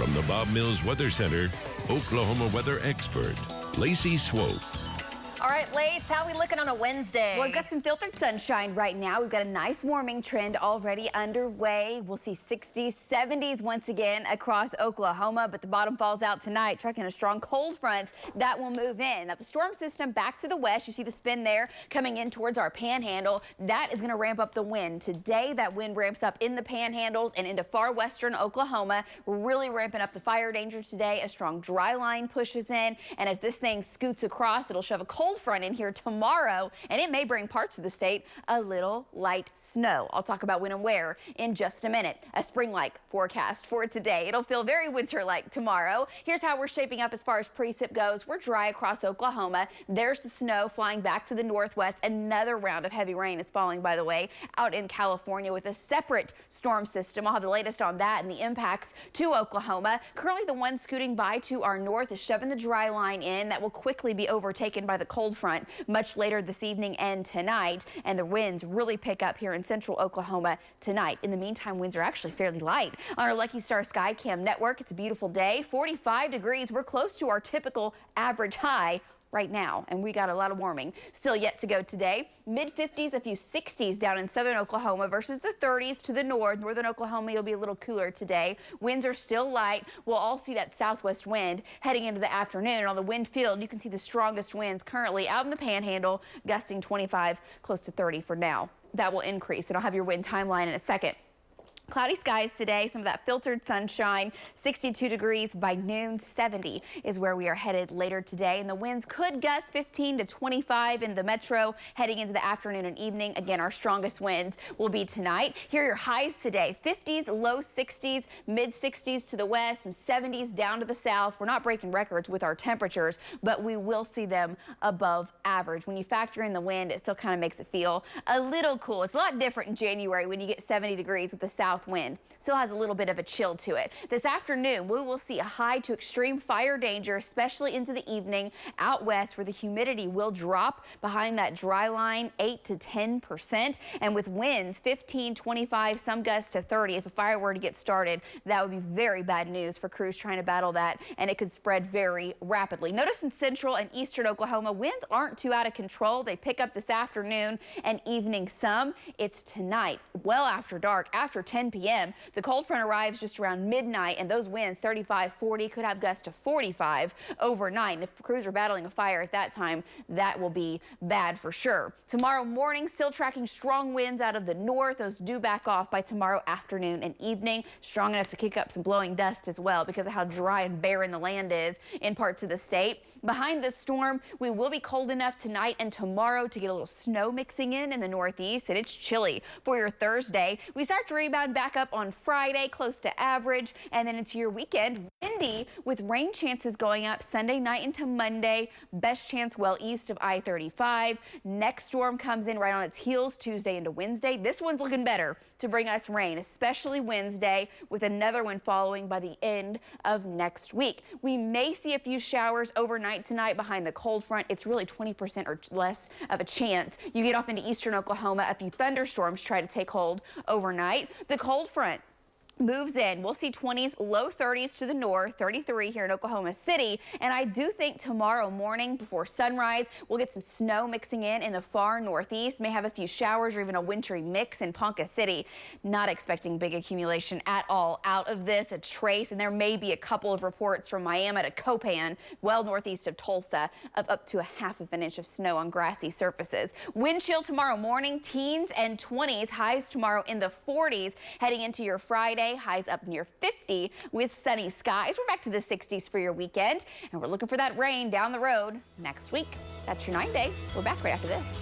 From the Bob Mills Weather Center, Oklahoma weather expert, Lacey Swope. All right, Lace, how are we looking on a Wednesday? Well, we've got some filtered sunshine right now. We've got a nice warming trend already underway. We'll see 60s, 70s once again across Oklahoma, but the bottom falls out tonight, tracking a strong cold front that will move in. Now, the storm system back to the west, you see the spin there coming in towards our panhandle. That is going to ramp up the wind. Today, that wind ramps up in the panhandles and into far western Oklahoma. We're really ramping up the fire danger today. A strong dry line pushes in, and as this thing scoots across, it'll shove a cold front in here tomorrow, and it may bring parts of the state a little light snow. I'll talk about when and where in just a minute. A spring-like forecast for today. It'll feel very winter-like tomorrow. Here's how we're shaping up as far as precip goes. We're dry across Oklahoma. There's the snow flying back to the northwest. Another round of heavy rain is falling, by the way, out in California with a separate storm system. I'll have the latest on that and the impacts to Oklahoma. Currently, the one scooting by to our north is shoving the dry line in. That will quickly be overtaken by the cold front much later this evening and tonight, and the winds really pick up here in central Oklahoma tonight. In the meantime, winds are actually fairly light. On our Lucky Star Skycam network, it's a beautiful day, 45 degrees. We're close to our typical average high right now, and we got a lot of warming still yet to go today. Mid-50s, a few 60s down in southern Oklahoma versus the 30s to the north. Northern Oklahoma, you'll be a little cooler today. Winds are still light. We'll all see that southwest wind heading into the afternoon. And on the wind field, you can see the strongest winds currently out in the panhandle, gusting 25, close to 30 for now. That will increase, and I'll have your wind timeline in a second. Cloudy skies today, some of that filtered sunshine, 62 degrees by noon, 70 is where we are headed later today. And the winds could gust 15 to 25 in the metro heading into the afternoon and evening. Again, our strongest winds will be tonight. Here are your highs today, 50s, low 60s, mid 60s to the west, some 70s down to the south. We're not breaking records with our temperatures, but we will see them above average. When you factor in the wind, it still kind of makes it feel a little cool. It's a lot different in January when you get 70 degrees with the south wind. Still has a little bit of a chill to it. This afternoon, we will see a high to extreme fire danger, especially into the evening out west where the humidity will drop behind that dry line 8 to 10%. And with winds 15, 25, some gusts to 30, if a fire were to get started, that would be very bad news for crews trying to battle that, and it could spread very rapidly. Notice in central and eastern Oklahoma, winds aren't too out of control. They pick up this afternoon and evening some. It's tonight, well after dark, after 10 p.m. The cold front arrives just around midnight, and those winds 35, 40 could have gusts to 45 overnight. And if crews are battling a fire at that time, that will be bad for sure. Tomorrow morning, still tracking strong winds out of the north. Those do back off by tomorrow afternoon and evening. Strong enough to kick up some blowing dust as well because of how dry and barren the land is in parts of the state. Behind this storm, we will be cold enough tonight and tomorrow to get a little snow mixing in the northeast, and it's chilly for your Thursday. We start to rebound back up on Friday, close to average, and then into your weekend, windy with rain chances going up Sunday night into Monday. Best chance well east of I-35. Next storm comes in right on its heels Tuesday into Wednesday. This one's looking better to bring us rain, especially Wednesday, with another one following by the end of next week. We may see a few showers overnight tonight behind the cold front. It's really 20% or less of a chance. You get off into eastern Oklahoma, a few thunderstorms try to take hold overnight. The cold front moves in. We'll see 20s, low 30s to the north, 33 here in Oklahoma City. And I do think tomorrow morning before sunrise, we'll get some snow mixing in the far northeast. May have a few showers or even a wintry mix in Ponca City. Not expecting big accumulation at all out of this. A trace, and there may be a couple of reports from Miami to Copan, well northeast of Tulsa, of up to a half of an inch of snow on grassy surfaces. Wind chill tomorrow morning, teens and 20s. Highs tomorrow in the 40s. Heading into your Friday, highs up near 50 with sunny skies. We're back to the 60s for your weekend, and we're looking for that rain down the road next week. That's your 9-day. We're back right after this.